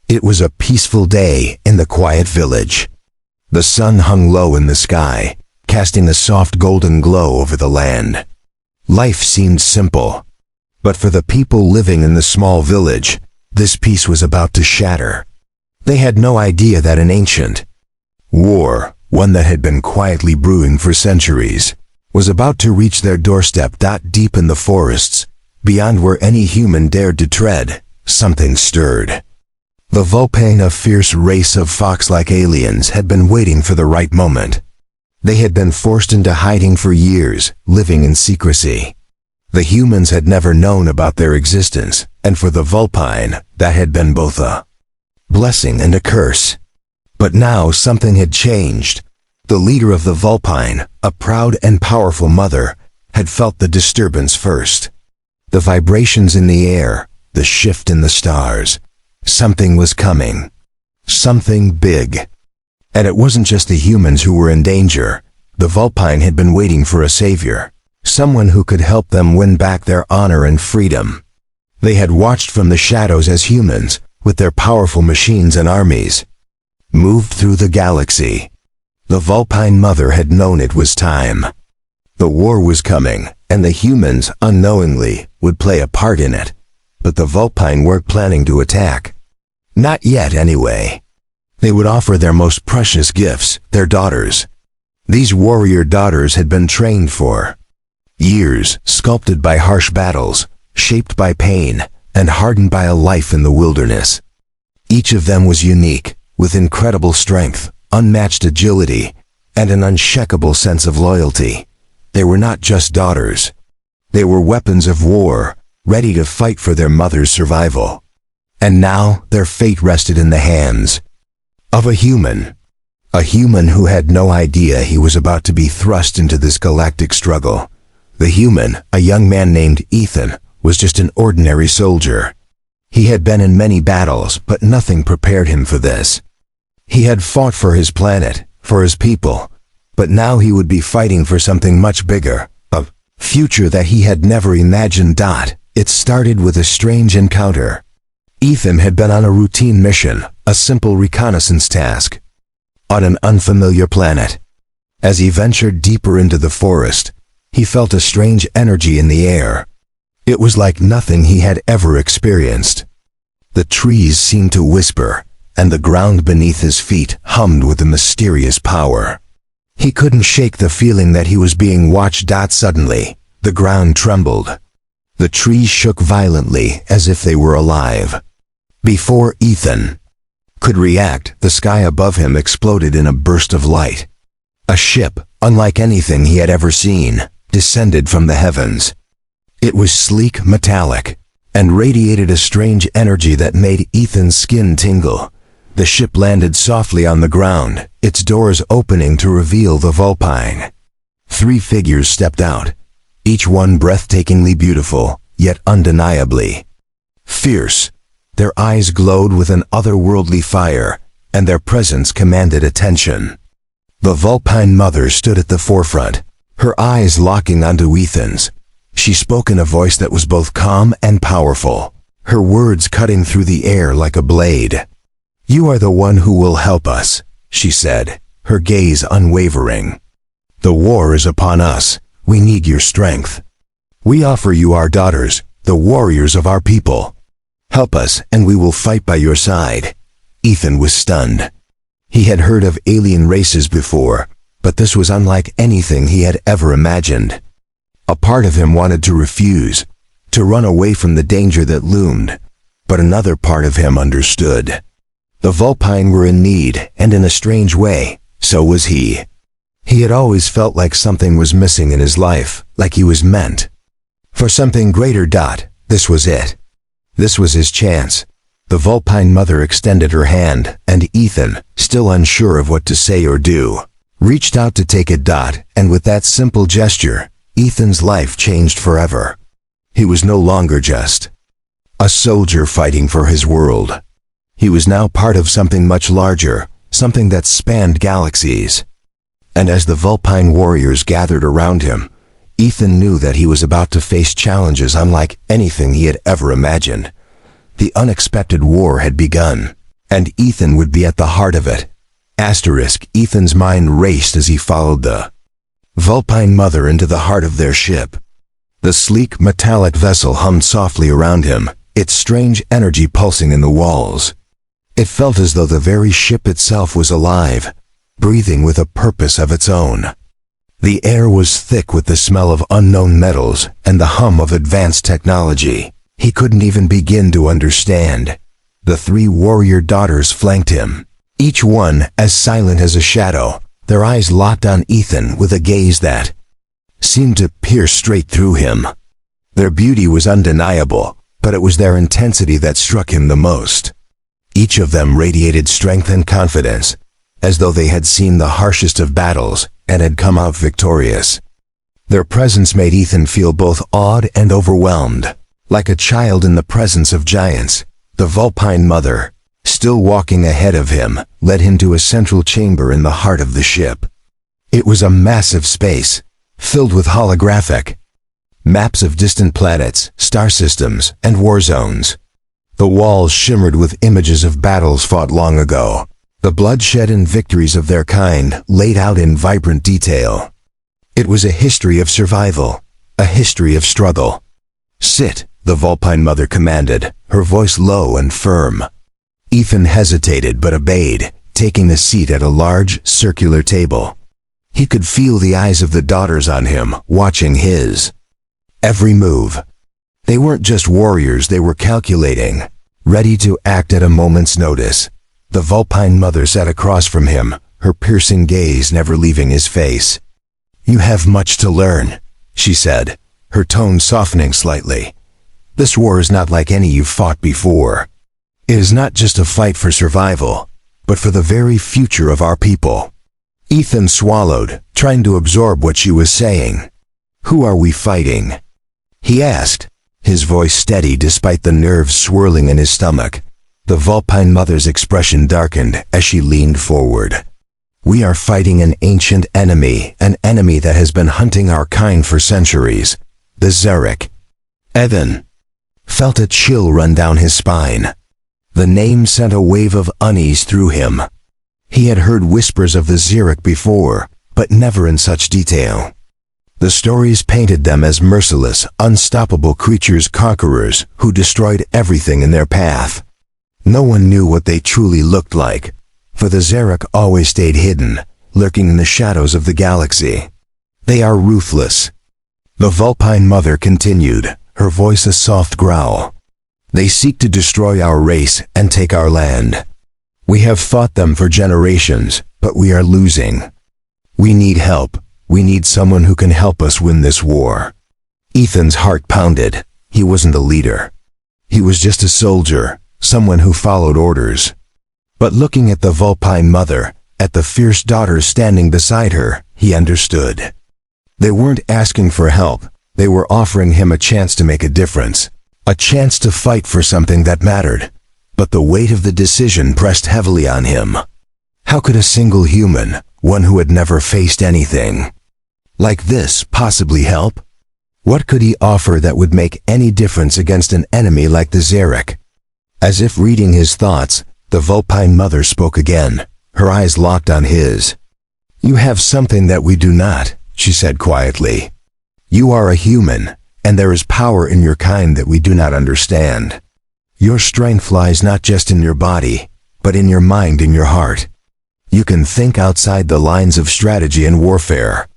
It was a peaceful day in the quiet village. The sun hung low in the sky, casting a soft golden glow over the land. Life seemed simple, but for the people living in the small village, this peace was about to shatter. They had no idea that an ancient war, one that had been quietly brewing for centuries, was about to reach their doorstep. Deep in the forests, beyond where any human dared to tread, something stirred. The Vulpine, a fierce race of fox-like aliens, had been waiting for the right moment. They had been forced into hiding for years, living in secrecy. The humans had never known about their existence, and for the Vulpine, that had been both a blessing and a curse. But now something had changed. The leader of the Vulpine, a proud and powerful mother, had felt the disturbance first. The vibrations in the air, the shift in the stars. Something was coming. Something big. And it wasn't just the humans who were in danger. The Vulpine had been waiting for a savior, someone who could help them win back their honor and freedom. They had watched from the shadows as humans, with their powerful machines and armies, moved through the galaxy. The Vulpine mother had known it was time. The war was coming, and the humans, unknowingly, would play a part in it. But the Vulpine weren't planning to attack. Not yet, anyway. They would offer their most precious gifts, their daughters. These warrior daughters had been trained for years, sculpted by harsh battles, shaped by pain, and hardened by a life in the wilderness. Each of them was unique, with incredible strength, unmatched agility, and an unshakable sense of loyalty. They were not just daughters. They were weapons of war, ready to fight for their mother's survival. And now their fate rested in the hands of a human who had no idea he was about to be thrust into this galactic struggle. The human, a young man named Ethan, was just an ordinary soldier. He had been in many battles, but nothing prepared him for this. He had fought for his planet, for his people, but now he would be fighting for something much bigger, a future that he had never imagined. It started with a strange encounter. Ethan had been on a routine mission, a simple reconnaissance task, on an unfamiliar planet. As he ventured deeper into the forest, he felt a strange energy in the air. It was like nothing he had ever experienced. The trees seemed to whisper, and the ground beneath his feet hummed with a mysterious power. He couldn't shake the feeling that he was being watched. Suddenly, the ground trembled. The trees shook violently as if they were alive. Before Ethan could react, the sky above him exploded in a burst of light. A ship, unlike anything he had ever seen, descended from the heavens. It was sleek, metallic, and radiated a strange energy that made Ethan's skin tingle. The ship landed softly on the ground, its doors opening to reveal the Vulpine. 3 figures stepped out, each one breathtakingly beautiful, yet undeniably fierce. Their eyes glowed with an otherworldly fire, and their presence commanded attention. The Vulpine mother stood at the forefront, her eyes locking onto Ethan's. She spoke in a voice that was both calm and powerful, her words cutting through the air like a blade. "You are the one who will help us," she said, her gaze unwavering. "The war is upon us. We need your strength. We offer you our daughters, the warriors of our people. Help us, and we will fight by your side." Ethan was stunned. He had heard of alien races before, but this was unlike anything he had ever imagined. A part of him wanted to refuse, to run away from the danger that loomed, but another part of him understood. The Vulpine were in need, and in a strange way, so was he. He had always felt like something was missing in his life, like he was meant for something greater. This was it. This was his chance. The Vulpine mother extended her hand, and Ethan, still unsure of what to say or do, reached out to take it. And with that simple gesture, Ethan's life changed forever. He was no longer just a soldier fighting for his world. He was now part of something much larger, something that spanned galaxies. And as the Vulpine warriors gathered around him, Ethan knew that he was about to face challenges unlike anything he had ever imagined. The unexpected war had begun, And Ethan would be at the heart of it. Ethan's mind raced as he followed the Vulpine mother into the heart of their ship. The sleek, metallic vessel hummed softly around him, its strange energy pulsing in the walls. It felt as though the very ship itself was alive, breathing with a purpose of its own. The air was thick with the smell of unknown metals and the hum of advanced technology he couldn't even begin to understand. The 3 warrior daughters flanked him, each one as silent as a shadow, their eyes locked on Ethan with a gaze that seemed to pierce straight through him. Their beauty was undeniable, but it was their intensity that struck him the most. Each of them radiated strength and confidence, as though they had seen the harshest of battles and had come out victorious. Their presence made Ethan feel both awed and overwhelmed, like a child in the presence of giants. The Vulpine mother, still walking ahead of him, led him to a central chamber in the heart of the ship. It was a massive space, filled with holographic maps of distant planets, star systems, and war zones. The walls shimmered with images of battles fought long ago, the bloodshed and victories of their kind laid out in vibrant detail. It was a history of survival, a history of struggle. "Sit," the Vulpine mother commanded, her voice low and firm. Ethan hesitated but obeyed, taking a seat at a large, circular table. He could feel the eyes of the daughters on him, watching his every move. They weren't just warriors, they were calculating, ready to act at a moment's notice. The Vulpine mother sat across from him, her piercing gaze never leaving his face. "You have much to learn," she said, her tone softening slightly. "This war is not like any you've fought before. It is not just a fight for survival, but for the very future of our people." Ethan swallowed, trying to absorb what she was saying. "Who are we fighting?" he asked, his voice steady despite the nerves swirling in his stomach. The Vulpine mother's expression darkened as she leaned forward. "We are fighting an ancient enemy, an enemy that has been hunting our kind for centuries. The Xeric." Evan felt a chill run down his spine. The name sent a wave of unease through him. He had heard whispers of the Xeric before, but never in such detail. The stories painted them as merciless, unstoppable creatures, conquerors who destroyed everything in their path. No one knew what they truly looked like, for the Xeric always stayed hidden, lurking in the shadows of the galaxy. "They are ruthless," the Vulpine mother continued, her voice a soft growl. "They seek to destroy our race and take our land. We have fought them for generations, but we are losing. We need help. We need someone who can help us win this war." Ethan's heart pounded. He wasn't a leader. He was just a soldier, someone who followed orders. But looking at the Vulpine mother, at the fierce daughters standing beside her, he understood. They weren't asking for help. They were offering him a chance to make a difference, a chance to fight for something that mattered. But the weight of the decision pressed heavily on him. How could a single human, one who had never faced anything like this, possibly help? What could he offer that would make any difference against an enemy like the Xeric? As if reading his thoughts, the Vulpine mother spoke again, her eyes locked on his. "You have something that we do not," she said quietly. "You are a human, and there is power in your kind that we do not understand. Your strength lies not just in your body, but in your mind and your heart. You can think outside the lines of strategy and warfare.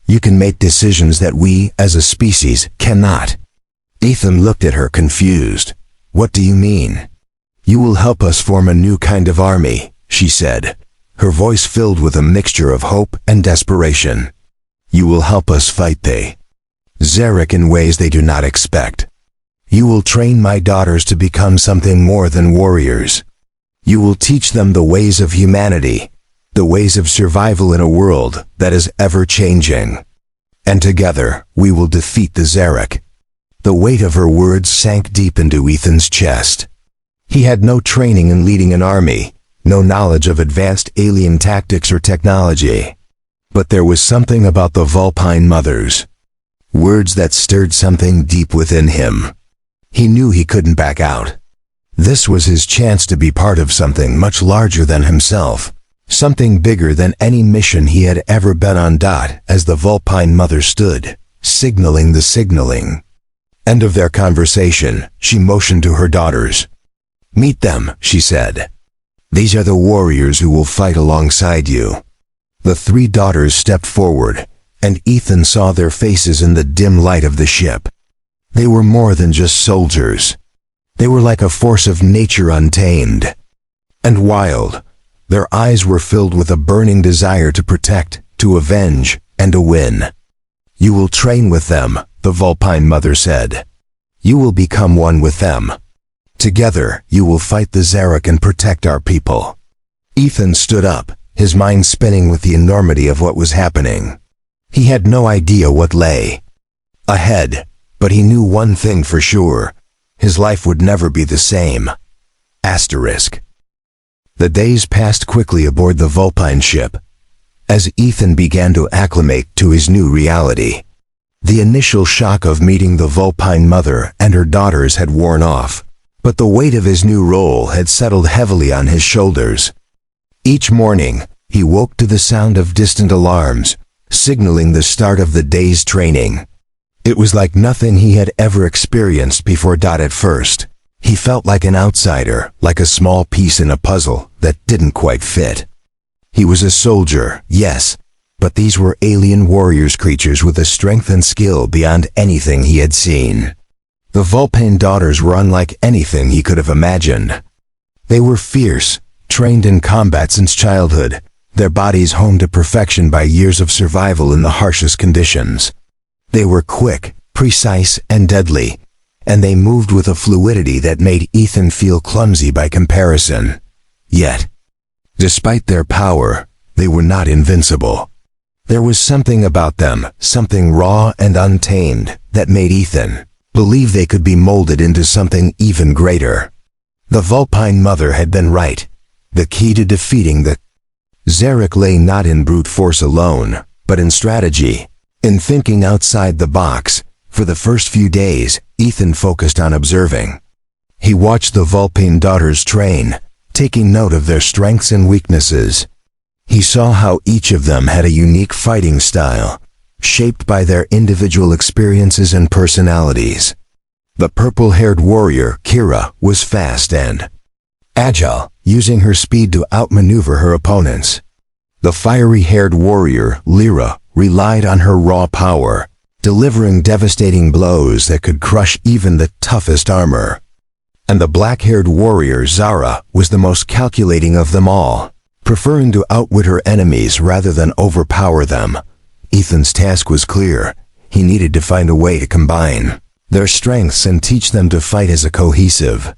You can make decisions that we, as a species, cannot." Ethan looked at her confused. "What do you mean?" "You will help us form a new kind of army," she said, her voice filled with a mixture of hope and desperation. "You will help us fight the Xeric in ways they do not expect. You will train my daughters to become something more than warriors. You will teach them the ways of humanity, the ways of survival in a world that is ever-changing. And together, we will defeat the Xeric." The weight of her words sank deep into Ethan's chest. He had no training in leading an army, no knowledge of advanced alien tactics or technology. But there was something about the Vulpine mothers. Words that stirred something deep within him. He knew he couldn't back out. This was his chance to be part of something much larger than himself, something bigger than any mission he had ever been on. As the Vulpine mother stood, signaling the signaling. End of their conversation, she motioned to her daughters. "Meet them," she said. "These are the warriors who will fight alongside you." The three daughters stepped forward, and Ethan saw their faces in the dim light of the ship. They were more than just soldiers. They were like a force of nature, untamed and wild. Their eyes were filled with a burning desire to protect, to avenge, and to win. "You will train with them," the Vulpine mother said. "You will become one with them. Together, you will fight the Zarek and protect our people." Ethan stood up, his mind spinning with the enormity of what was happening. He had no idea what lay ahead, but he knew one thing for sure. His life would never be the same. Asterisk. The days passed quickly aboard the Vulpine ship, as Ethan began to acclimate to his new reality. The initial shock of meeting the Vulpine mother and her daughters had worn off, but the weight of his new role had settled heavily on his shoulders. Each morning, he woke to the sound of distant alarms, signaling the start of the day's training. It was like nothing he had ever experienced before. At first, he felt like an outsider, like a small piece in a puzzle that didn't quite fit. He was a soldier, yes, but these were alien warriors, creatures with a strength and skill beyond anything he had seen. The Vulpine daughters were unlike anything he could have imagined. They were fierce, trained in combat since childhood, their bodies honed to perfection by years of survival in the harshest conditions. They were quick, precise, and deadly, and they moved with a fluidity that made Ethan feel clumsy by comparison. Yet, despite their power, they were not invincible. There was something about them, something raw and untamed, that made Ethan believe they could be molded into something even greater. The Vulpine mother had been right. The key to defeating the Zarek lay not in brute force alone, but in strategy, in thinking outside the box. For the first few days, Ethan focused on observing. He watched the Vulpine daughters train, taking note of their strengths and weaknesses. He saw how each of them had a unique fighting style, shaped by their individual experiences and personalities. The purple-haired warrior, Kira, was fast and agile, using her speed to outmaneuver her opponents. The fiery-haired warrior, Lyra, relied on her raw power, delivering devastating blows that could crush even the toughest armor. And the black-haired warrior, Zara, was the most calculating of them all, preferring to outwit her enemies rather than overpower them. Ethan's task was clear. He needed to find a way to combine their strengths and teach them to fight as a cohesive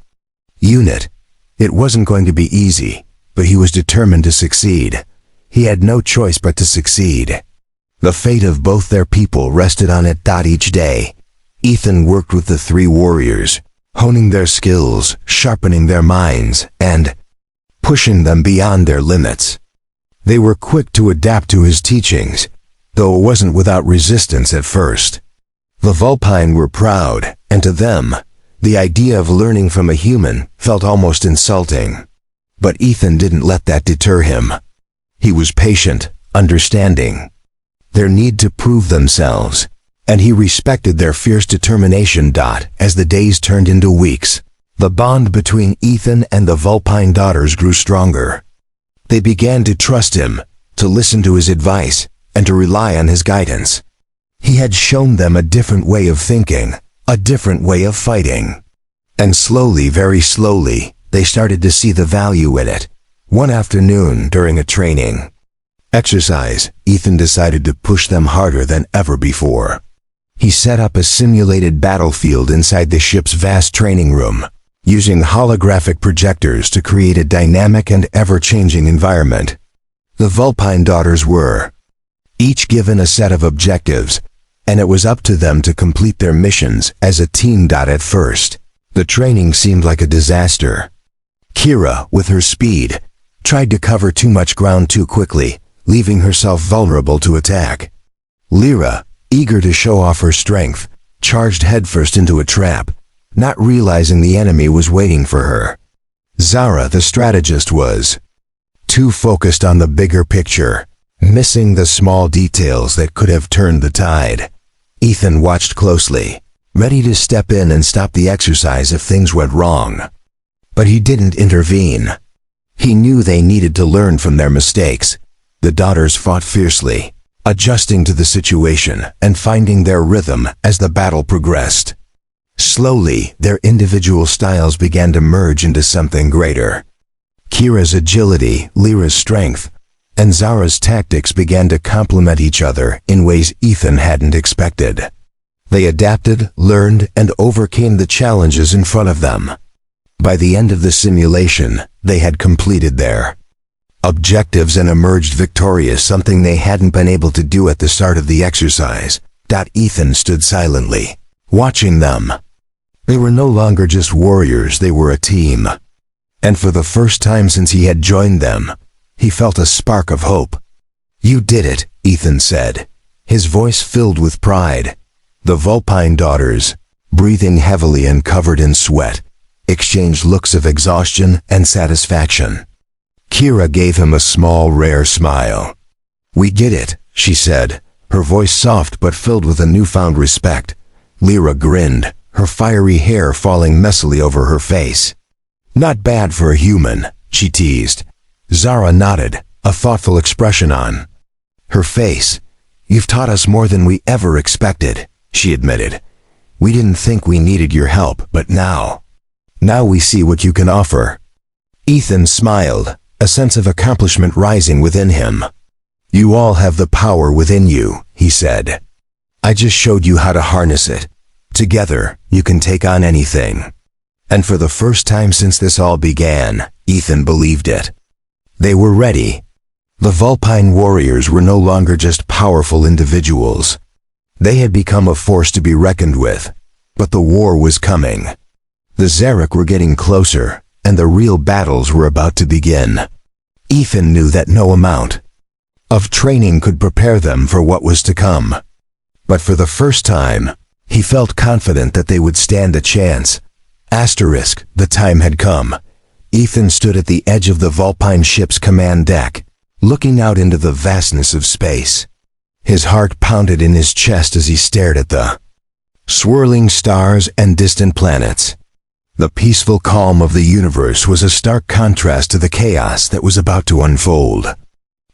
unit. It wasn't going to be easy, but he was determined to succeed. He had no choice but to succeed. The fate of both their people rested on it. Each day, Ethan worked with the three warriors, honing their skills, sharpening their minds, and pushing them beyond their limits. They were quick to adapt to his teachings, though it wasn't without resistance at first. The Vulpine were proud, and to them, the idea of learning from a human felt almost insulting. But Ethan didn't let that deter him. He was patient, understanding their need to prove themselves, and he respected their fierce determination. As the days turned into weeks, the bond between Ethan and the Vulpine daughters grew stronger. They began to trust him, to listen to his advice, and to rely on his guidance. He had shown them a different way of thinking, a different way of fighting. And slowly, very slowly, they started to see the value in it. One afternoon during a training exercise, Ethan decided to push them harder than ever before. He set up a simulated battlefield inside the ship's vast training room, using holographic projectors to create a dynamic and ever-changing environment. The Vulpine daughters were each given a set of objectives, and it was up to them to complete their missions as a team. At first, the training seemed like a disaster. Kira, with her speed, tried to cover too much ground too quickly, leaving herself vulnerable to attack. Lyra, eager to show off her strength, charged headfirst into a trap, not realizing the enemy was waiting for her. Zara, the strategist, was too focused on the bigger picture, missing the small details that could have turned the tide. Ethan watched closely, ready to step in and stop the exercise if things went wrong. But he didn't intervene. He knew they needed to learn from their mistakes. The daughters fought fiercely, adjusting to the situation and finding their rhythm as the battle progressed. Slowly, their individual styles began to merge into something greater. Kira's agility, Lyra's strength, and Zara's tactics began to complement each other in ways Ethan hadn't expected. They adapted, learned, and overcame the challenges in front of them. By the end of the simulation, they had completed their objectives and emerged victorious, something they hadn't been able to do at the start of the exercise. Ethan stood silently, watching them. They were no longer just warriors, they were a team. And for the first time since he had joined them, he felt a spark of hope. "You did it," Ethan said, his voice filled with pride. The Vulpine daughters, breathing heavily and covered in sweat, exchanged looks of exhaustion and satisfaction. Kira gave him a small, rare smile. "We did it," she said, her voice soft but filled with a newfound respect. Lyra grinned, her fiery hair falling messily over her face. "Not bad for a human," she teased. Zara nodded, a thoughtful expression on her face. "You've taught us more than we ever expected," she admitted. "We didn't think we needed your help, but now we see what you can offer." Ethan smiled, a sense of accomplishment rising within him. "You all have the power within you," he said. "I just showed you how to harness it. Together, you can take on anything." And for the first time since this all began, Ethan believed it. They were ready. The Vulpine warriors were no longer just powerful individuals. They had become a force to be reckoned with. But the war was coming. The Zarek were getting closer, and the real battles were about to begin. Ethan knew that no amount of training could prepare them for what was to come. But for the first time, he felt confident that they would stand a chance. The time had come. Ethan stood at the edge of the Vulpine ship's command deck, looking out into the vastness of space. His heart pounded in his chest as he stared at the swirling stars and distant planets. The peaceful calm of the universe was a stark contrast to the chaos that was about to unfold.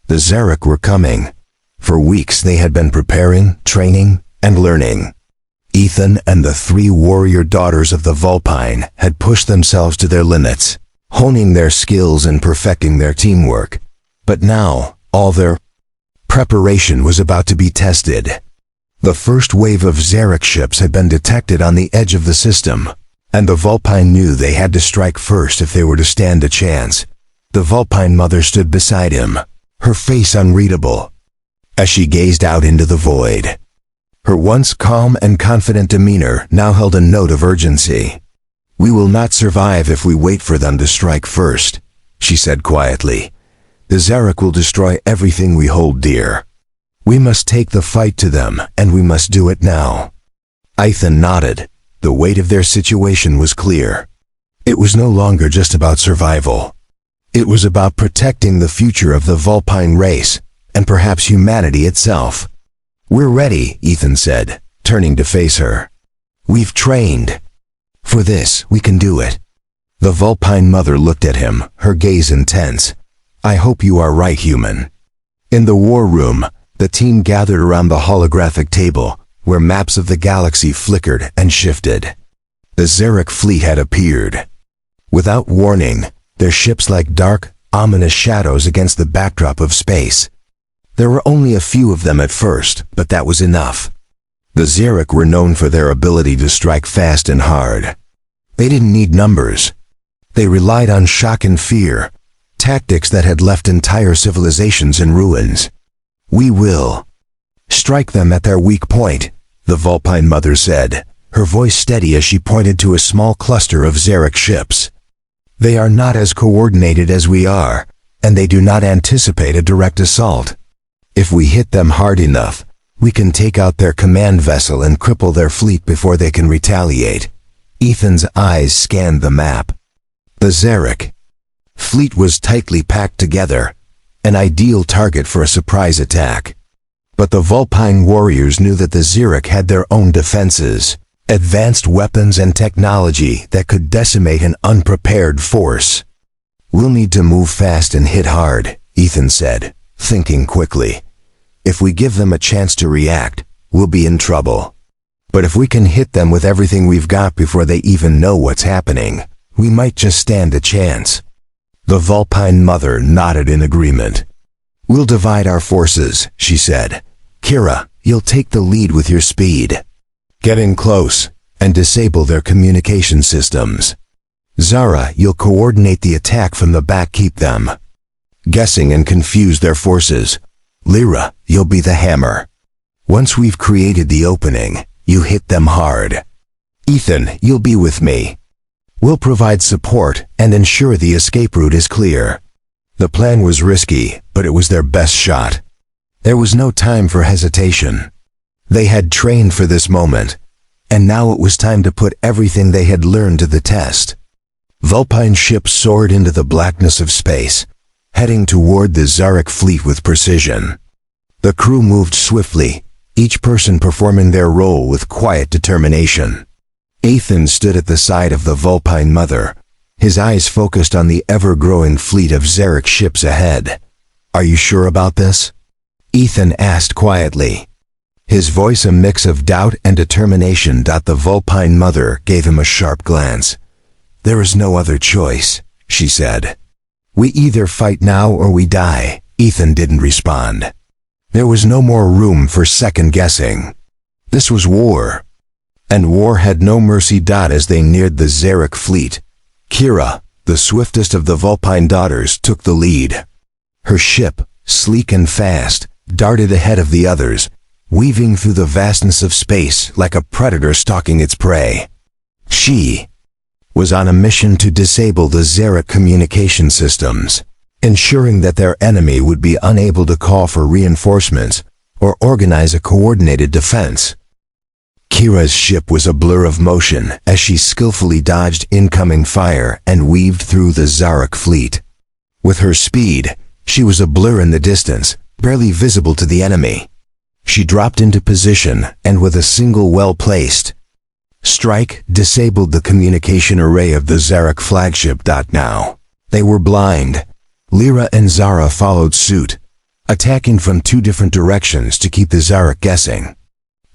The Zarek were coming. For weeks they had been preparing, training, and learning. Ethan and the 3 warrior daughters of the Vulpine had pushed themselves to their limits, honing their skills and perfecting their teamwork. But now, all their preparation was about to be tested. The first wave of Zarek ships had been detected on the edge of the system, and the Vulpine knew they had to strike first if they were to stand a chance. The Vulpine mother stood beside him, her face unreadable, as she gazed out into the void. Her once calm and confident demeanor now held a note of urgency. "We will not survive if we wait for them to strike first," she said quietly. "The Zarek will destroy everything we hold dear. We must take the fight to them, and we must do it now." Ethan nodded. The weight of their situation was clear. It was no longer just about survival. It was about protecting the future of the Vulpine race, and perhaps humanity itself. "We're ready," Ethan said, turning to face her. "We've trained for this, we can do it." The Vulpine mother looked at him, her gaze intense. "I hope you are right, human." In the war room, the team gathered around the holographic table, where maps of the galaxy flickered and shifted. The Zarek fleet had appeared. Without warning, their ships like dark, ominous shadows against the backdrop of space. There were only a few of them at first, but that was enough. The Zarek were known for their ability to strike fast and hard. They didn't need numbers. They relied on shock and fear, tactics that had left entire civilizations in ruins. "We will strike them at their weak point," the Vulpine mother said, her voice steady as she pointed to a small cluster of Zarek ships. "They are not as coordinated as we are, and they do not anticipate a direct assault. If we hit them hard enough, we can take out their command vessel and cripple their fleet before they can retaliate. Ethan's eyes scanned the map. The Zarek fleet was tightly packed together, an ideal target for a surprise attack. But the Vulpine warriors knew that the Zarek had their own defenses, advanced weapons and technology that could decimate an unprepared force. "We'll need to move fast and hit hard," Ethan said, thinking quickly. "If we give them a chance to react, we'll be in trouble. But if we can hit them with everything we've got before they even know what's happening, we might just stand a chance." The Vulpine mother nodded in agreement. "We'll divide our forces," she said. "Kira, you'll take the lead with your speed. Get in close and disable their communication systems. Zara, you'll coordinate the attack from the back, keep them guessing and confuse their forces. Lyra, you'll be the hammer. Once we've created the opening, you hit them hard. Ethan, you'll be with me. We'll provide support and ensure the escape route is clear." The plan was risky, but it was their best shot. There was no time for hesitation. They had trained for this moment, and now it was time to put everything they had learned to the test. Vulpine ships soared into the blackness of space, heading toward the Zarek fleet with precision. The crew moved swiftly, each person performing their role with quiet determination. Ethan stood at the side of the Vulpine mother, his eyes focused on the ever-growing fleet of Zarek ships ahead. "Are you sure about this?" Ethan asked quietly, his voice a mix of doubt and determination. The Vulpine mother gave him a sharp glance. "There is no other choice," she said. "We either fight now or we die." Ethan didn't respond. There was no more room for second-guessing. This was war, and war had no mercy. As they neared the Zarek fleet, Kira, the swiftest of the Vulpine daughters, took the lead. Her ship, sleek and fast, darted ahead of the others, weaving through the vastness of space like a predator stalking its prey. She was on a mission to disable the Zarek communication systems, ensuring that their enemy would be unable to call for reinforcements or organize a coordinated defense. Kira's ship was a blur of motion as she skillfully dodged incoming fire and weaved through the Zarek fleet. With her speed, she was a blur in the distance, barely visible to the enemy. She dropped into position and with a single well-placed strike disabled the communication array of the Zarek flagship. Now they were blind. Lyra and Zara followed suit, attacking from two different directions to keep the Zarek guessing.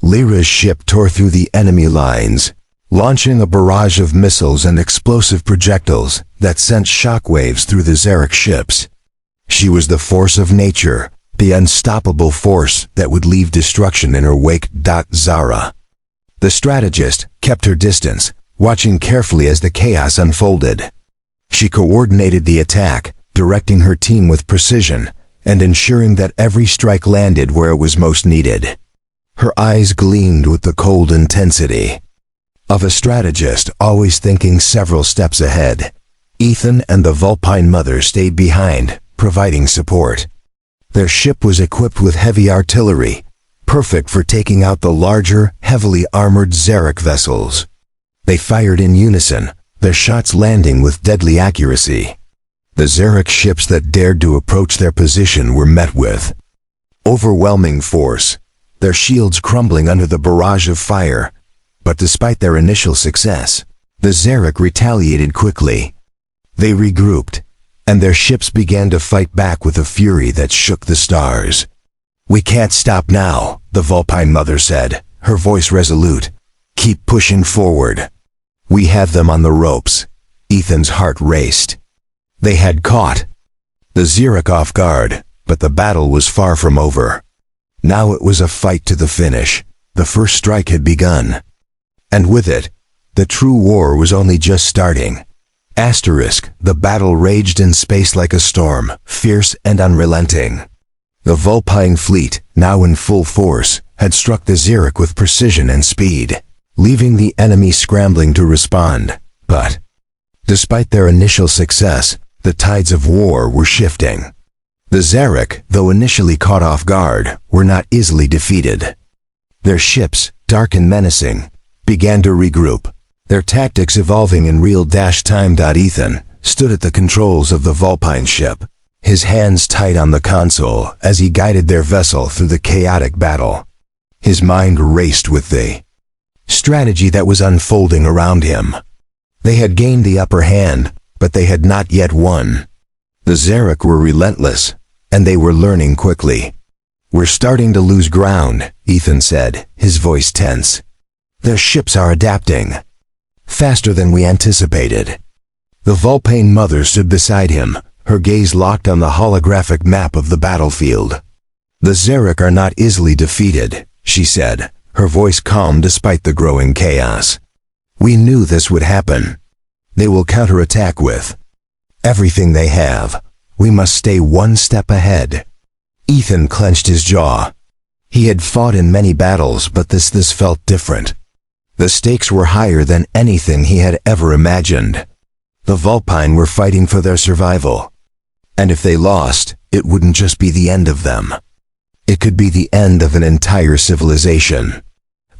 Lyra's ship tore through the enemy lines, launching a barrage of missiles and explosive projectiles that sent shockwaves through the Zarek ships. She was the force of nature, the unstoppable force that would leave destruction in her wake. Zara, the strategist, kept her distance, watching carefully as the chaos unfolded. She coordinated the attack, directing her team with precision and ensuring that every strike landed where it was most needed. Her eyes gleamed with the cold intensity of a strategist always thinking several steps ahead. Ethan and the Vulpine mother stayed behind, providing support. Their ship was equipped with heavy artillery, perfect for taking out the larger, heavily armored Zarek vessels. They fired in unison, their shots landing with deadly accuracy. The Zarek ships that dared to approach their position were met with overwhelming force, their shields crumbling under the barrage of fire. But despite their initial success, the Zarek retaliated quickly. They regrouped, and their ships began to fight back with a fury that shook the stars. "We can't stop now," the Vulpine mother said, her voice resolute. "Keep pushing forward. We have them on the ropes." Ethan's heart raced. They had caught the Zarek off guard, but the battle was far from over. Now it was a fight to the finish. The first strike had begun. And with it, the true war was only just starting. The battle raged in space like a storm, fierce and unrelenting. The Vulpine fleet, now in full force, had struck the Zarek with precision and speed, leaving the enemy scrambling to respond. But despite their initial success, the tides of war were shifting. The Zarek, though initially caught off guard, were not easily defeated. Their ships, dark and menacing, began to regroup, their tactics evolving in real time. Ethan stood at the controls of the Vulpine ship, his hands tight on the console as he guided their vessel through the chaotic battle. His mind raced with the strategy that was unfolding around him. They had gained the upper hand, but they had not yet won. The Zarek were relentless, and they were learning quickly. "We're starting to lose ground," Ethan said, his voice tense. "Their ships are adapting faster than we anticipated." The Vulpine mother stood beside him, her gaze locked on the holographic map of the battlefield. "The Zarek are not easily defeated," she said, her voice calm despite the growing chaos. "We knew this would happen. They will counterattack with everything they have. We must stay one step ahead." Ethan clenched his jaw. He had fought in many battles, but this felt different. The stakes were higher than anything he had ever imagined. The Vulpine were fighting for their survival. And if they lost, it wouldn't just be the end of them. It could be the end of an entire civilization.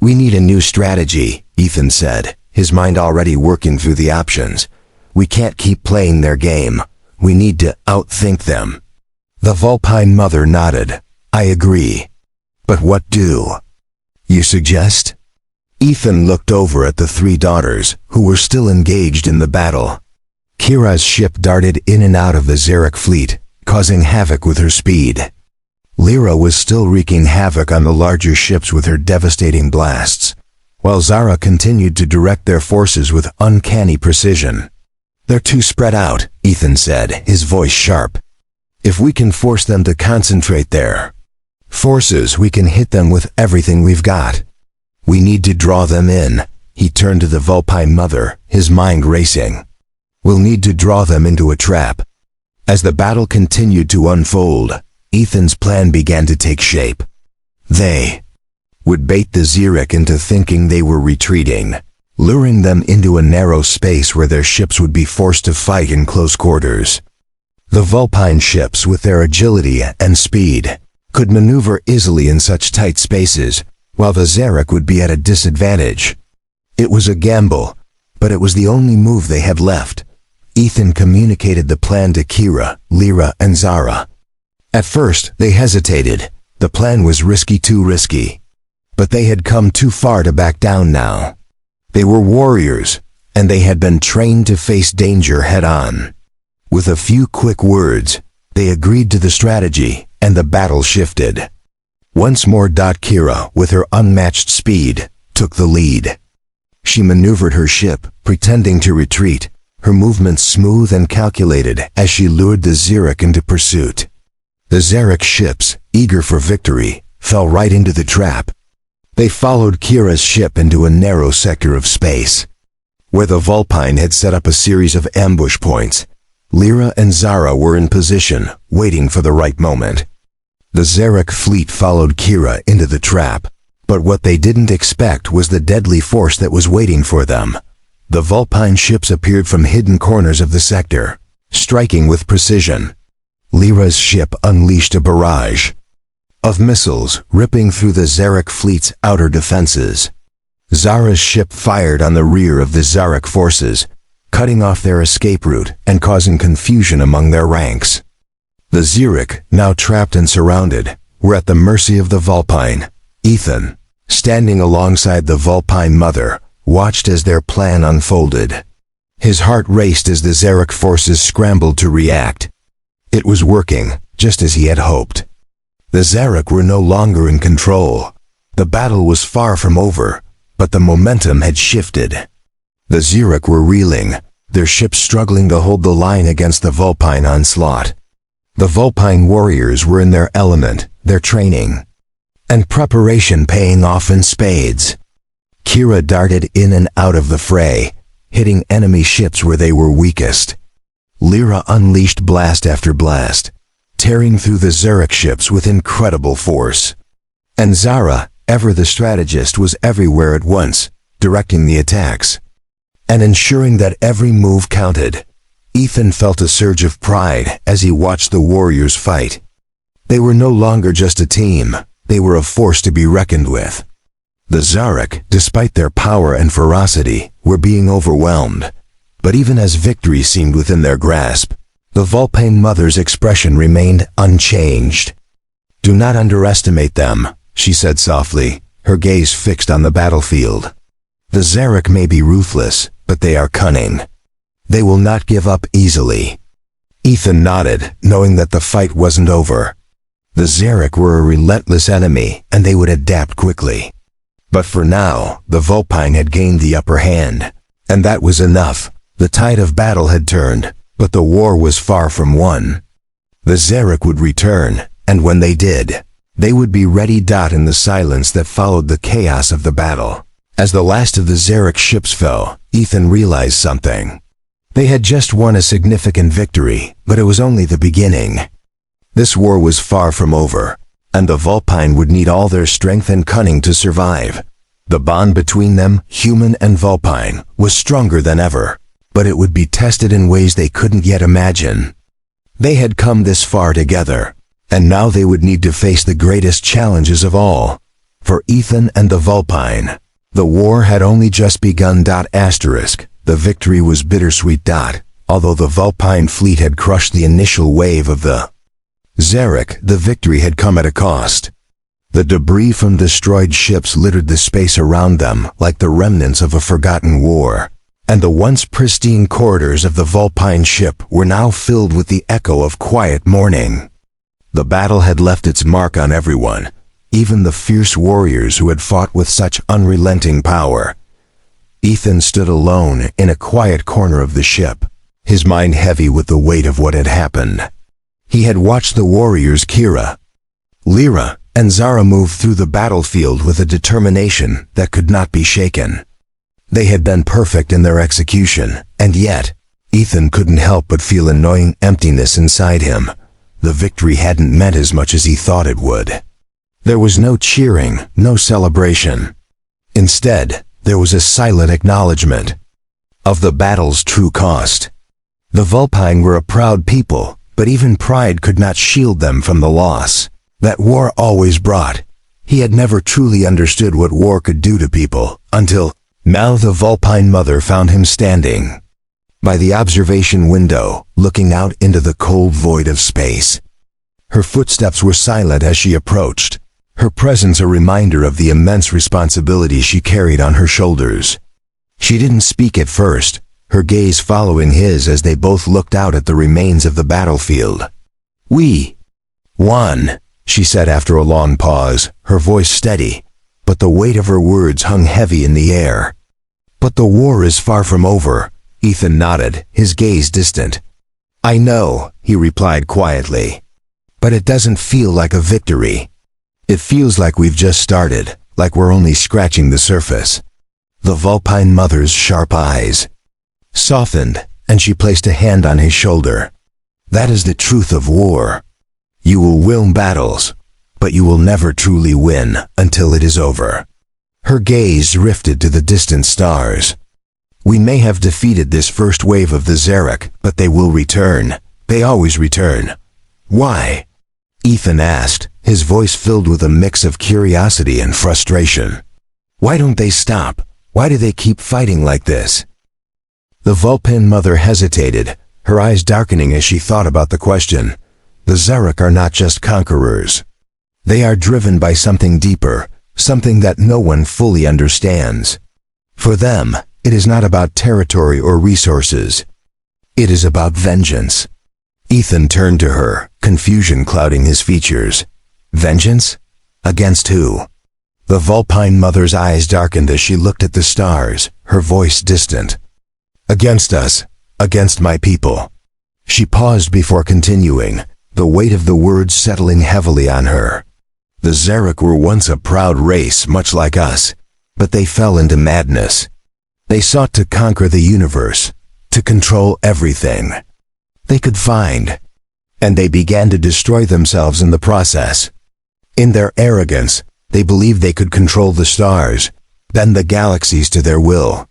"We need a new strategy," Ethan said, his mind already working through the options. "We can't keep playing their game. We need to outthink them." The Vulpine mother nodded. "I agree. But what do you suggest?" Ethan looked over at the three daughters, who were still engaged in the battle. Kira's ship darted in and out of the Zarek fleet, causing havoc with her speed. Lyra was still wreaking havoc on the larger ships with her devastating blasts, while Zara continued to direct their forces with uncanny precision. "They're too spread out," Ethan said, his voice sharp. "If we can force them to concentrate their forces, we can hit them with everything we've got. We need to draw them in." He turned to the Vulpine mother, his mind racing. "We'll need to draw them into a trap." As the battle continued to unfold, Ethan's plan began to take shape. They would bait the Zarek into thinking they were retreating, luring them into a narrow space where their ships would be forced to fight in close quarters. The Vulpine ships, with their agility and speed, could maneuver easily in such tight spaces, while the Zarek would be at a disadvantage. It was a gamble, but it was the only move they had left. Ethan communicated the plan to Kira, Lyra, and Zara. At first, they hesitated. The plan was too risky. But they had come too far to back down now. They were warriors, and they had been trained to face danger head-on. With a few quick words, they agreed to the strategy, and the battle shifted. Once more, Kira, with her unmatched speed, took the lead. She maneuvered her ship, pretending to retreat, her movements smooth and calculated as she lured the Zarek into pursuit. The Zarek ships, eager for victory, fell right into the trap. They followed Kira's ship into a narrow sector of space, where the Vulpine had set up a series of ambush points. Lyra and Zara were in position, waiting for the right moment. The Zarek fleet followed Kira into the trap, but what they didn't expect was the deadly force that was waiting for them. The Vulpine ships appeared from hidden corners of the sector, striking with precision. Lyra's ship unleashed a barrage of missiles, ripping through the Zarek fleet's outer defenses. Zara's ship fired on the rear of the Zarek forces, cutting off their escape route and causing confusion among their ranks. The Zarek, now trapped and surrounded, were at the mercy of the Vulpine. Ethan, standing alongside the Vulpine mother, watched as their plan unfolded. His heart raced as the Zarek forces scrambled to react. It was working, just as he had hoped. The Zarek were no longer in control. The battle was far from over, but the momentum had shifted. The Zarek were reeling, their ships struggling to hold the line against the Vulpine onslaught. The Vulpine warriors were in their element, their training and preparation paying off in spades. Kira darted in and out of the fray, hitting enemy ships where they were weakest. Lyra unleashed blast after blast, tearing through the Zarek ships with incredible force. And Zara, ever the strategist, was everywhere at once, directing the attacks and ensuring that every move counted. Ethan felt a surge of pride as he watched the warriors fight. They were no longer just a team, they were a force to be reckoned with. The Zarek, despite their power and ferocity, were being overwhelmed. But even as victory seemed within their grasp, the Vulpine mother's expression remained unchanged. "Do not underestimate them," she said softly, her gaze fixed on the battlefield. "The Zarek may be ruthless, but they are cunning. They will not give up easily." Ethan nodded, knowing that the fight wasn't over. The Zarek were a relentless enemy, and they would adapt quickly. But for now, the Vulpine had gained the upper hand, and that was enough. The tide of battle had turned, but the war was far from won. The Zarek would return, and when they did, they would be ready. In the silence that followed the chaos of the battle, as the last of the Zarek ships fell, Ethan realized something. They had just won a significant victory, but it was only the beginning. This war was far from over, and the Vulpine would need all their strength and cunning to survive. The bond between them, human and Vulpine, was stronger than ever, but it would be tested in ways they couldn't yet imagine. They had come this far together, and now they would need to face the greatest challenges of all. For Ethan and the Vulpine, the war had only just begun. The victory was bittersweet. Although the Vulpine fleet had crushed the initial wave of the Zarek, the victory had come at a cost. The debris from destroyed ships littered the space around them like the remnants of a forgotten war, and the once pristine corridors of the Vulpine ship were now filled with the echo of quiet mourning. The battle had left its mark on everyone, even the fierce warriors who had fought with such unrelenting power. Ethan stood alone in a quiet corner of the ship, his mind heavy with the weight of what had happened. He had watched the warriors Kira, Lyra, and Zara move through the battlefield with a determination that could not be shaken. They had been perfect in their execution, and yet, Ethan couldn't help but feel an annoying emptiness inside him. The victory hadn't meant as much as he thought it would. There was no cheering, no celebration. Instead, there was a silent acknowledgement of the battle's true cost. The Vulpine were a proud people, but even pride could not shield them from the loss that war always brought. He had never truly understood what war could do to people, until now the Vulpine mother found him standing by the observation window, looking out into the cold void of space. Her footsteps were silent as she approached, her presence a reminder of the immense responsibility she carried on her shoulders. She didn't speak at first, her gaze following his as they both looked out at the remains of the battlefield. "We won," she said after a long pause, her voice steady, but the weight of her words hung heavy in the air. "But the war is far from over," Ethan nodded, his gaze distant. "I know," he replied quietly, "but it doesn't feel like a victory. It feels like we've just started, like we're only scratching the surface." The Vulpine mother's sharp eyes softened, and she placed a hand on his shoulder. "That is the truth of war. You will win battles, but you will never truly win until it is over." Her gaze drifted to the distant stars. "We may have defeated this first wave of the Zarek, but they will return. They always return." "Why?" Ethan asked, his voice filled with a mix of curiosity and frustration. "Why don't they stop? Why do they keep fighting like this?" The Vulpine mother hesitated, her eyes darkening as she thought about the question. The Zarek are not just conquerors. They are driven by something deeper, something that no one fully understands. For them, it is not about territory or resources. It is about vengeance. Ethan turned to her, confusion clouding his features. Vengeance? Against who? The Vulpine mother's eyes darkened as she looked at the stars, her voice distant. "Against us. Against my people." She paused before continuing, the weight of the words settling heavily on her. "The Zarek were once a proud race, much like us, but they fell into madness. They sought to conquer the universe, to control everything they could find, and they began to destroy themselves in the process. In their arrogance, they believed they could control the stars, bend the galaxies to their will.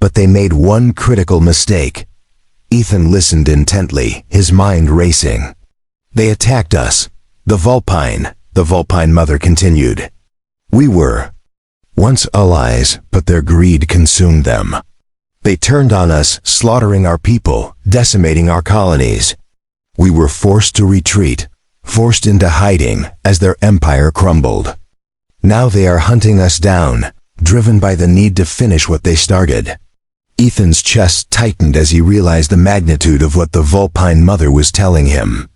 But they made one critical mistake." Ethan listened intently, his mind racing. "They attacked us. The Vulpine mother continued. We were Once allies, but their greed consumed them. They turned on us, slaughtering our people, decimating our colonies. We were forced to retreat, forced into hiding as their empire crumbled. Now they are hunting us down, driven by the need to finish what they started. Ethan's chest tightened as he realized the magnitude of what the Vulpine mother was telling him.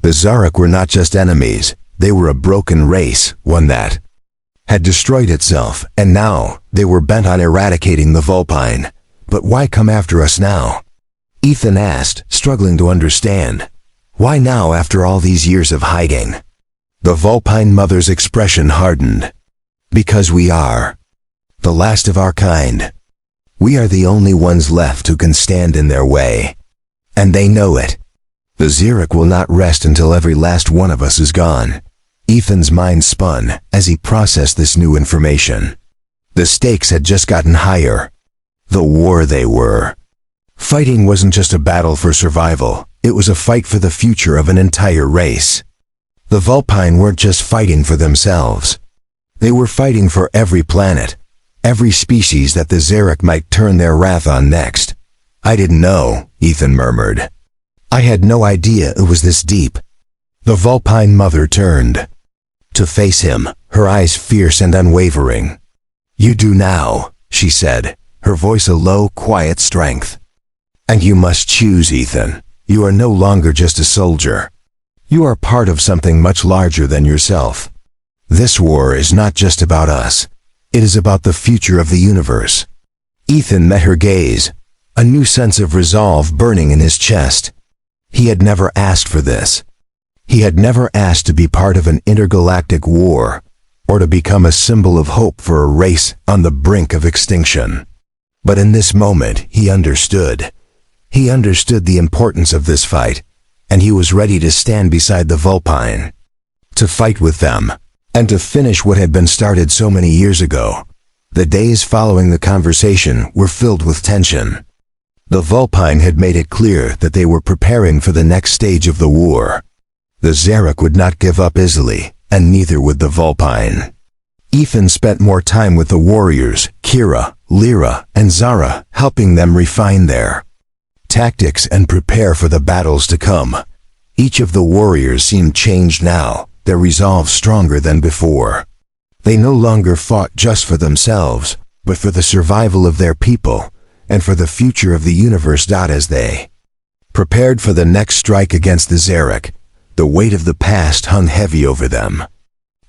The Zarok were not just enemies, they were a broken race, one that had destroyed itself, and now they were bent on eradicating the Vulpine. But why come after us now? Ethan asked, struggling to understand. Why now after all these years of hiding? The Vulpine mother's expression hardened. Because we are the last of our kind. We are the only ones left who can stand in their way. And they know it. The Zarok will not rest until every last one of us is gone. Ethan's mind spun as he processed this new information. The stakes had just gotten higher. The war they were fighting wasn't just a battle for survival, it was a fight for the future of an entire race. The Vulpine weren't just fighting for themselves. They were fighting for every planet, every species that the Zarok might turn their wrath on next. I didn't know, Ethan murmured. I had no idea it was this deep. The Vulpine mother turned to face him, her eyes fierce and unwavering. You do now, she said, her voice a low, quiet strength. And you must choose, Ethan. You are no longer just a soldier. You are part of something much larger than yourself. This war is not just about us. It is about the future of the universe. Ethan met her gaze, a new sense of resolve burning in his chest. He had never asked for this. He had never asked to be part of an intergalactic war, or to become a symbol of hope for a race on the brink of extinction. But in this moment, he understood. He understood the importance of this fight, and he was ready to stand beside the Vulpine, to fight with them, and to finish what had been started so many years ago. The days following the conversation were filled with tension. The Vulpine had made it clear that they were preparing for the next stage of the war. The Zarok would not give up easily, and neither would the Vulpine. Ethan spent more time with the warriors, Kira, Lyra, and Zara, helping them refine their tactics and prepare for the battles to come. Each of the warriors seemed changed now, their resolve stronger than before. They no longer fought just for themselves, but for the survival of their people, and for the future of the universe. As they prepared for the next strike against the Zarok, the weight of the past hung heavy over them.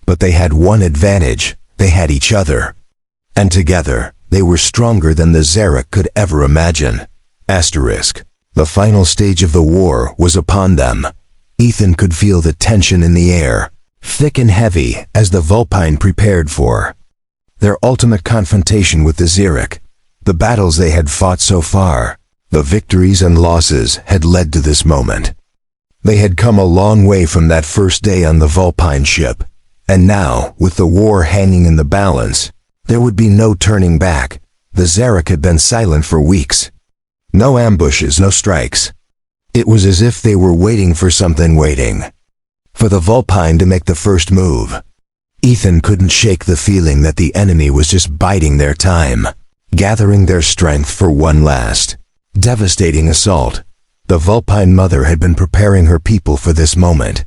But they had one advantage, they had each other. And together, they were stronger than the Zarok could ever imagine. The final stage of the war was upon them. Ethan could feel the tension in the air, thick and heavy, as the Vulpine prepared for their ultimate confrontation with the Zarok. The battles they had fought so far, the victories and losses had led to this moment. They had come a long way from that first day on the Vulpine ship, and now, with the war hanging in the balance, there would be no turning back. The Zarok had been silent for weeks. No ambushes, no strikes. It was as if they were waiting for something, waiting for the Vulpine to make the first move. Ethan couldn't shake the feeling that the enemy was just biding their time, gathering their strength for one last, devastating assault. The Vulpine mother had been preparing her people for this moment.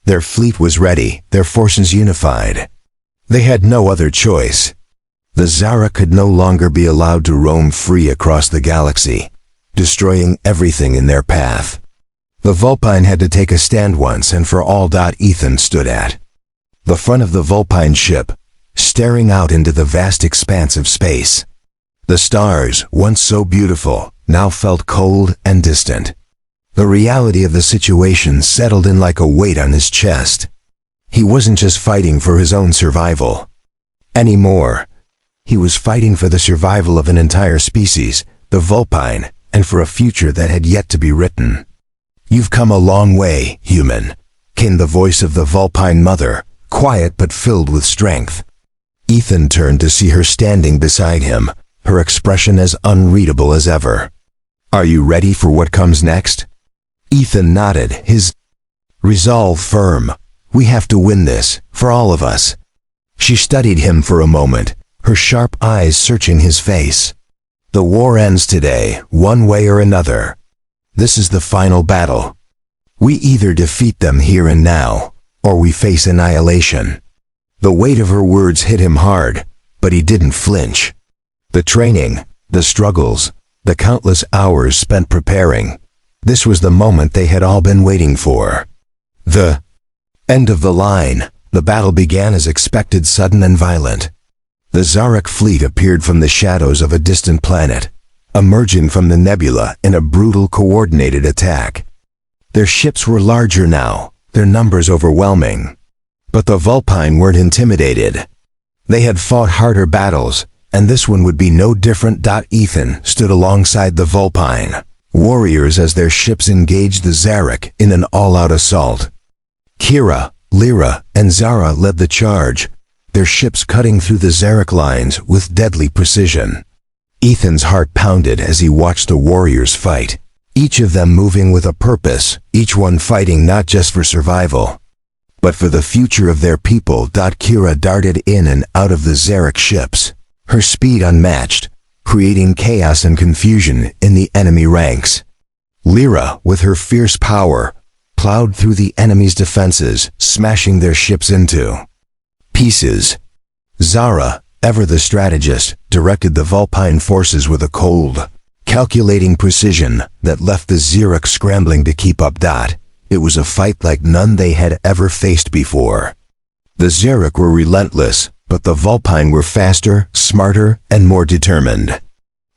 Their fleet was ready, their forces unified. They had no other choice. The Zarok could no longer be allowed to roam free across the galaxy, destroying everything in their path. The Vulpine had to take a stand once and for all. Ethan stood at the front of the Vulpine ship, staring out into the vast expanse of space. The stars, once so beautiful, now felt cold and distant. The reality of the situation settled in like a weight on his chest. He wasn't just fighting for his own survival anymore. He was fighting for the survival of an entire species, the Vulpine, and for a future that had yet to be written. You've come a long way, human, came the voice of the Vulpine mother, quiet but filled with strength. Ethan turned to see her standing beside him, her expression as unreadable as ever. Are you ready for what comes next? Ethan nodded, his resolve firm. We have to win this, for all of us. She studied him for a moment, her sharp eyes searching his face. The war ends today, one way or another. This is the final battle. We either defeat them here and now, or we face annihilation. The weight of her words hit him hard, but he didn't flinch. The training, the struggles, the countless hours spent preparing. This was the moment they had all been waiting for. The end of the line. The battle began as expected, sudden and violent. The Zarak fleet appeared from the shadows of a distant planet, emerging from the nebula in a brutal, coordinated attack. Their ships were larger now, their numbers overwhelming. But the Vulpine weren't intimidated. They had fought harder battles, and this one would be no different. Ethan stood alongside the Vulpine warriors as their ships engaged the Zarak in an all-out assault. Kira, Lyra, and Zara led the charge, their ships cutting through the Zarak lines with deadly precision. Ethan's heart pounded as he watched the warriors fight, each of them moving with a purpose, each one fighting not just for survival, but for the future of their people. Kira darted in and out of the Zarak ships, her speed unmatched, creating chaos and confusion in the enemy ranks. Lyra, with her fierce power, plowed through the enemy's defenses, smashing their ships into pieces. Zara, ever the strategist, directed the Vulpine forces with a cold, calculating precision that left the Zarak scrambling to keep up. It was a fight like none they had ever faced before. The Zarak were relentless, but the Vulpine were faster, smarter, and more determined.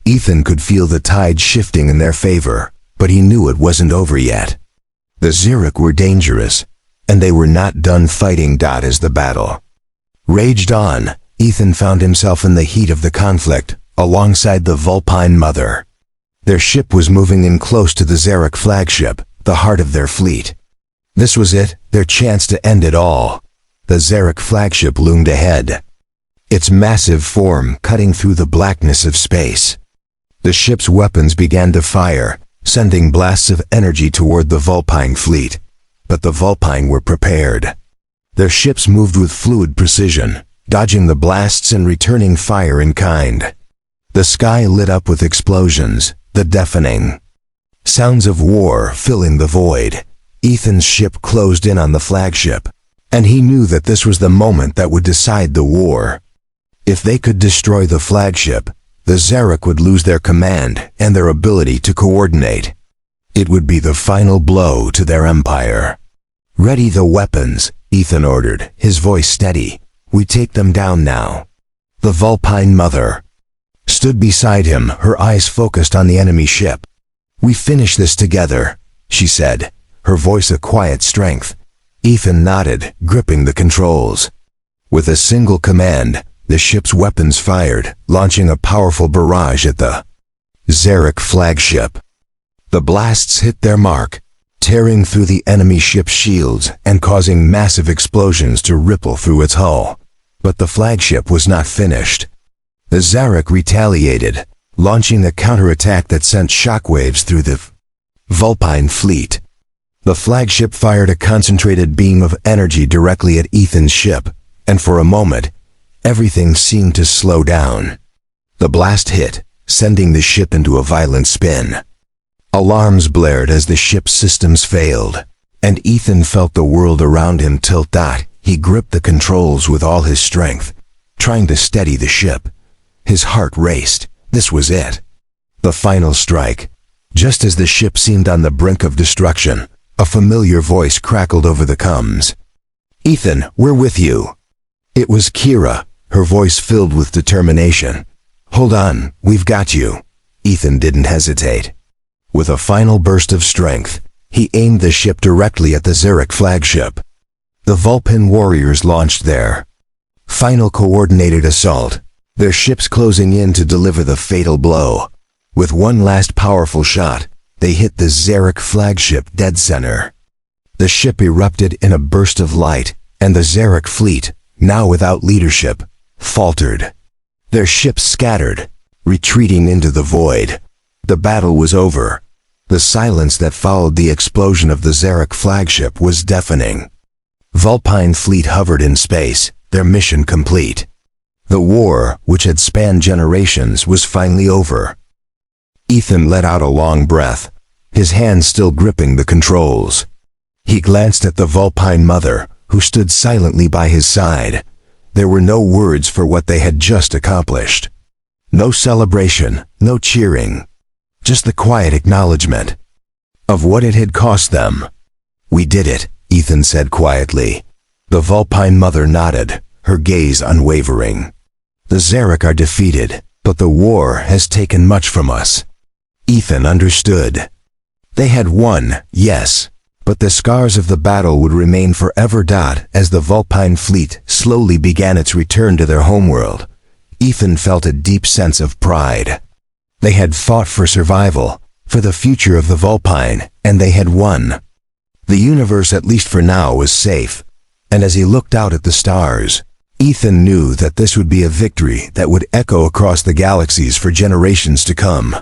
Ethan could feel the tide shifting in their favor, but he knew it wasn't over yet. The Zarak were dangerous, and they were not done fighting. As the battle raged on, Ethan found himself in the heat of the conflict, alongside the Vulpine mother. Their ship was moving in close to the Zarak flagship, the heart of their fleet. This was it, their chance to end it all. The Zarak flagship loomed ahead, its massive form cutting through the blackness of space. The ship's weapons began to fire, sending blasts of energy toward the Vulpine fleet. But the Vulpine were prepared. Their ships moved with fluid precision, dodging the blasts and returning fire in kind. The sky lit up with explosions, the deafening sounds of war filling the void. Ethan's ship closed in on the flagship, and he knew that this was the moment that would decide the war. If they could destroy the flagship, the Zarak would lose their command and their ability to coordinate. It would be the final blow to their empire. "Ready the weapons," Ethan ordered, his voice steady. "We take them down now." The Vulpine mother stood beside him, her eyes focused on the enemy ship. "We finish this together," she said, her voice a quiet strength. Ethan nodded, gripping the controls. With a single command, the ship's weapons fired, launching a powerful barrage at the Zarak flagship. The blasts hit their mark, tearing through the enemy ship's shields and causing massive explosions to ripple through its hull. But the flagship was not finished. The Zarak retaliated, launching a counterattack that sent shockwaves through the Vulpine fleet. The flagship fired a concentrated beam of energy directly at Ethan's ship, and for a moment, everything seemed to slow down. The blast hit, sending the ship into a violent spin. Alarms blared as the ship's systems failed, and Ethan felt the world around him tilt. He gripped the controls with all his strength, trying to steady the ship. His heart raced. This was it. The final strike. Just as the ship seemed on the brink of destruction, a familiar voice crackled over the comms. "Ethan, we're with you." It was Kira, her voice filled with determination. "Hold on, we've got you." Ethan didn't hesitate. With a final burst of strength, he aimed the ship directly at the Zarak flagship. The Vulpine warriors launched their final coordinated assault, their ships closing in to deliver the fatal blow. With one last powerful shot, they hit the Zarak flagship dead center. The ship erupted in a burst of light, and the Zarak fleet, now without leadership, faltered. Their ships scattered, retreating into the void. The battle was over. The silence that followed the explosion of the Zarak flagship was deafening. Vulpine fleet hovered in space, their mission complete. The war, which had spanned generations, was finally over. Ethan let out a long breath, his hands still gripping the controls. He glanced at the Vulpine mother, who stood silently by his side. There were no words for what they had just accomplished. No celebration, no cheering. Just the quiet acknowledgement of what it had cost them. "We did it," Ethan said quietly. The Vulpine mother nodded, her gaze unwavering. "The Zarek are defeated, but the war has taken much from us." Ethan understood. They had won, yes, but the scars of the battle would remain forever. As the Vulpine fleet slowly began its return to their homeworld, Ethan felt a deep sense of pride. They had fought for survival, for the future of the Vulpine, and they had won. The universe, at least for now, was safe, and as he looked out at the stars, Ethan knew that this would be a victory that would echo across the galaxies for generations to come.